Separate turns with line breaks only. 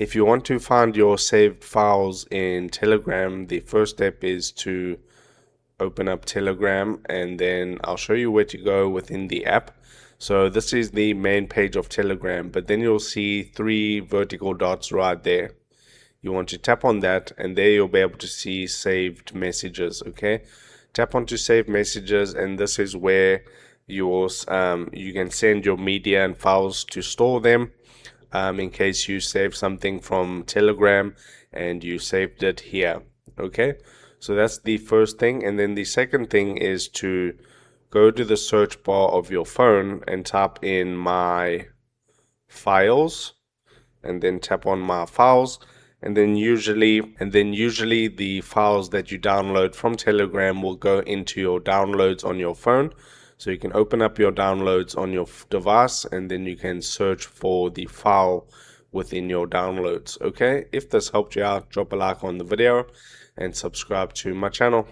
If you want to find your saved files in Telegram, the first step is to open up Telegram, and then I'll show you where to go within the app. So this is the main page of Telegram, but then you'll see three vertical dots right there. You want to tap on that, and there you'll be able to see saved messages. Okay, tap onto saved messages, and this is where you can send your media and files to store them, in case you save something from Telegram and you saved it here. Okay, so that's the first thing. And then the second thing is to go to the search bar of your phone and type in my files, and then tap on my files. And then usually the files that you download from Telegram will go into your downloads on your phone. So you can open up your downloads on your device, and then you can search for the file within your downloads. Okay, if this helped you out, drop a like on the video and subscribe to my channel.